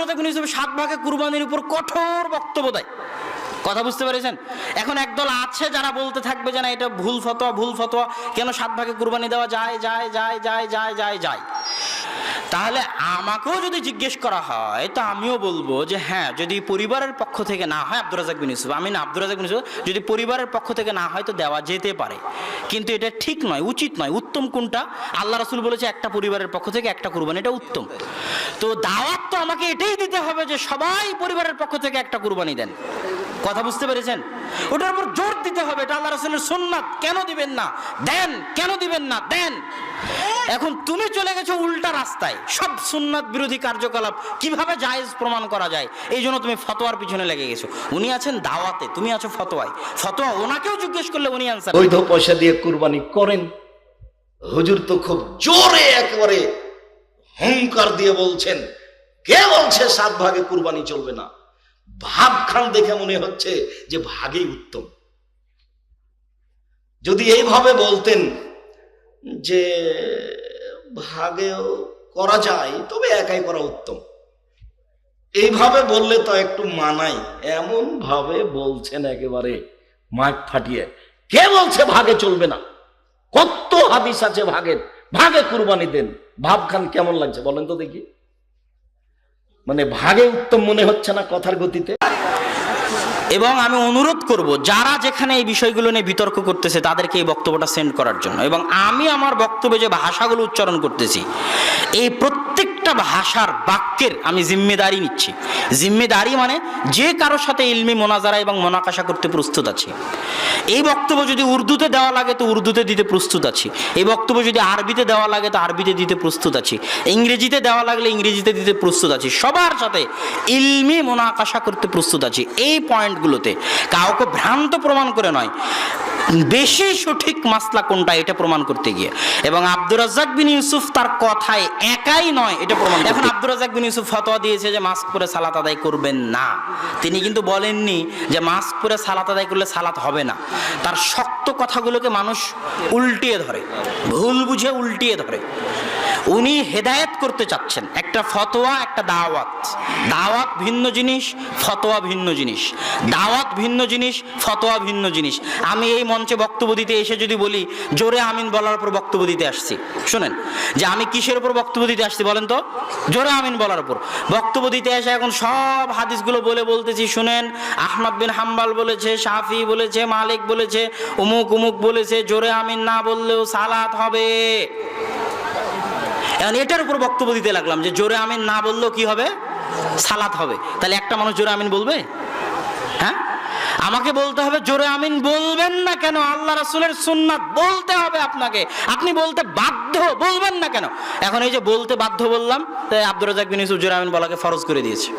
রাজ্জাক বিন ইউসুফ 7 ভাগে কুরবানির উপর কঠোর বক্তব্য দেয়। কথা বুঝতে পেরেছেন? এখন একদল আছে যারা বলতে থাকবে যে না এটা ভুল ফতোয়া, কেন 7 ভাগে কুরবানি দেওয়া যায়। তাহলে আমাকেও যদি জিজ্ঞেস করা হয় তো আমিও বলবো যে হ্যাঁ, যদি পরিবারের পক্ষ থেকে না হয়, আব্দুর রাজ্জাক বিন ইউসুফ, আমি না আব্দুর রাজ্জাক বিন ইউসুফ, যদি পরিবারের পক্ষ থেকে না হয় তো দেওয়া যেতে পারে, কিন্তু এটা ঠিক নয়, উচিত নয়। উত্তম কোনটা? আল্লাহ রাসূল বলেছে একটা পরিবারের পক্ষ থেকে একটা কুরবানি, এটা উত্তম। তো দাওয়াত তো আমাকে এটাই দিতে হবে যে সবাই পরিবারের পক্ষ থেকে একটা কুরবানি দেন। কথা বুঝতে পেরেছেন? ওটার উপর জোর দিতে হবে, এটা আল্লাহ রাসূলের সুন্নাত। কেন দিবেন না? দেন। কেন দিবেন না? দেন। এখন তুমি চলে গেছো উল্টা রাস্তায়, সব সুন্নাত বিরোধী কার্যকলাপ কিভাবে জায়েজ প্রমাণ করা যায় এই জন্য তুমি ফতোয়ার পিছনে লেগে গেছো। উনি আছেন দাওয়াতে, তুমি আছো ফতোয়ায়। ফতোয়া ওনাকেও জিজ্ঞেস করলে উনি আনসার। বৈধ পয়সা দিয়ে কুরবানি করেন। হুজুর তো খুব জোরে একেবারে হুঙ্কার দিয়ে বলছেন, কে বলছে 7 ভাগে কুরবানি চলবে না? ভাবখান দেখে মনে হচ্ছে যে ভাগই উত্তম। যদি এইভাবে বলতেন যে ভাগেও করা যায় তবে একাই করা উত্তম, এইভাবে বললে তো একটু মানাই। এমন ভাবে বলছেন একেবারে মাঠ ফাটিয়ে, কে বলছে ভাগে চলবে না? কত হাদিস আছে ভাগের, ভাগে কুরবানি দেন। ভাবখান কেমন লাগছে বলেন তো দেখি? মানে ভাগে উত্তম মনে হচ্ছে না কথার গতিতে? এবং আমি অনুরোধ করব যারা যেখানে এই বিষয়গুলো নিয়ে বিতর্ক করতেছে তাদেরকে এই বক্তব্যটা সেন্ড করার জন্য। এবং আমি আমার বক্তব্যে যে ভাষাগুলো উচ্চারণ করতেছি, এই প্রত্যেকটা ভাষার বাক্যের আমি জিম্মেদারি নিচ্ছি। জিম্মেদারি মানে যে কারোর সাথে ইলমি মোনাজারা এবং মোনাকাশা করতে প্রস্তুত আছি। এই বক্তব্য যদি উর্দুতে দেওয়া লাগে তো উর্দুতে দিতে প্রস্তুত আছি। এই বক্তব্য যদি আরবিতে দেওয়া লাগে তো আরবিতে দিতে প্রস্তুত আছি। ইংরেজিতে দেওয়া লাগলে ইংরেজিতে দিতে প্রস্তুত আছি। সবার সাথে ইলমি মোনাকাশা করতে প্রস্তুত আছি। এই পয়েন্টগুলোতে কাউকে ভ্রান্ত প্রমাণ করে নয়, বেশি সঠিক মাসলা কোনটা এটা প্রমাণ করতে গিয়ে। এবং আব্দুর রাজ্জাক বিন ইউসুফ তার কথায় একাই নয় এটা প্রমাণ। এখন আব্দুর রাজ্জাক বিন ইউসুফ ফতোয়া দিয়েছে যে মাস্ক পরে সালাত আদায় করবেন না। তিনি কিন্তু বলেননি যে মাস্ক পরে সালাত আদায় করলে সালাত হবে না। তার শক্ত কথাগুলোকে মানুষ উল্টিয়ে ধরে, ভুল বুঝে উল্টিয়ে ধরে। উনি হেদায়েত করতে চাচ্ছেন। একটা ফতোয়া, একটা দাওয়াত। দাওয়াত ভিন্ন জিনিস, ফতোয়া ভিন্ন জিনিস। দাওয়াত ভিন্ন জিনিস, ফতোয়া ভিন্ন জিনিস। আমি এই মঞ্চে বক্তব্য দিতে এসে যদি বলি জোরে আমিন বলার উপর বক্তব্য দিতে আসছি, শুনেন যে আমি কিসের উপর বক্তব্য দিতে আসছি বলেন তো? জোরে আমিন বলার উপর বক্তব্য দিতে এসে এখন সব হাদিসগুলো বলতেছি, শুনেন আহমদ বিন হাম্বাল বলেছে, শাফি বলেছে, মালিক বলেছে, উমুক উমুক বলেছে, জোরে আমিন না বললেও সালাত হবে। এখন এটার উপর বক্তব্য দিতে লাগলাম যে জোরে আমিন না বললেও কি হবে? সালাত হবে। তাহলে একটা মানুষ জোরে আমিন বলবে? হ্যাঁ, আমাকে বলতে হবে জোরে আমিন বলবেন না কেন? আল্লাহ রাসূলের সুন্নাত, বলতে হবে আপনাকে। আপনি বলতে বাধ্য, বলবেন না কেন? এখন এই যে বলতে বাধ্য বললাম, তাই আব্দুর রাজ্জাক বিন ইউসুফ জোরে আমিন বলাকে ফরজ করে দিয়েছে।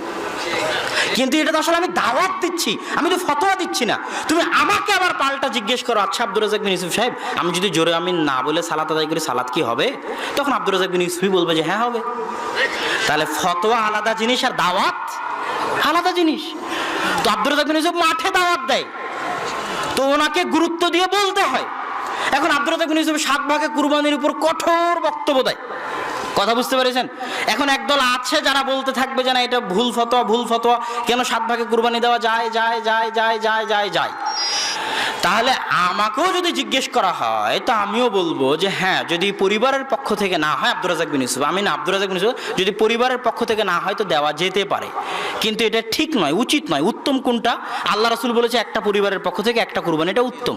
কিন্তু এটা তো আসলে আমি দাওয়াত দিচ্ছি, আমি তো ফতোয়া দিচ্ছি না। তুমি আমাকে আবার পাল্টা জিজ্ঞেস করো, আচ্ছা আব্দুর রাজ্জাক বিন ইউসুফ সাহেব, আমি যদি জোরে আমিন না বলে সালাত আদায় করি সালাত কি হবে? তখন আব্দুর রাজ্জাক বিন ইউসুফই বলবে যে হ্যাঁ হবে। তাহলে ফতোয়া আলাদা জিনিস আর দাওয়াত আলাদা জিনিস। তো আব্দুর রাজ্জাক বিন ইউসুফ মাঠে দাওয়াত দেয়, তো ওনাকে গুরুত্ব দিয়ে বলতে হয়। এখন আব্দুর রাজ্জাক বিন ইউসুফ 7 ভাগে কুরবানির উপর কঠোর বক্তব্য দেয়। কথা বুঝতে পেরেছেন? এখন একদল আছে যারা বলতে থাকবে যে না এটা ভুল ফতোয়া, কেন 7 ভাগে কুরবানি দেওয়া যায়। তাহলে আমাকেও যদি জিজ্ঞেস করা হয় তো আমিও বলবো যে হ্যাঁ, যদি পরিবারের পক্ষ থেকে না হয়, আব্দুর রাজ্জাক বিন ইউসুফ, আমি না আব্দুর রাজ্জাক বিন ইউসুফ, যদি পরিবারের পক্ষ থেকে না হয় তো দেওয়া যেতে পারে, কিন্তু এটা ঠিক নয়, উচিত নয়। উত্তম কোনটা? আল্লাহ রাসূল বলেছে একটা পরিবারের পক্ষ থেকে একটা কুরবানি, এটা উত্তম।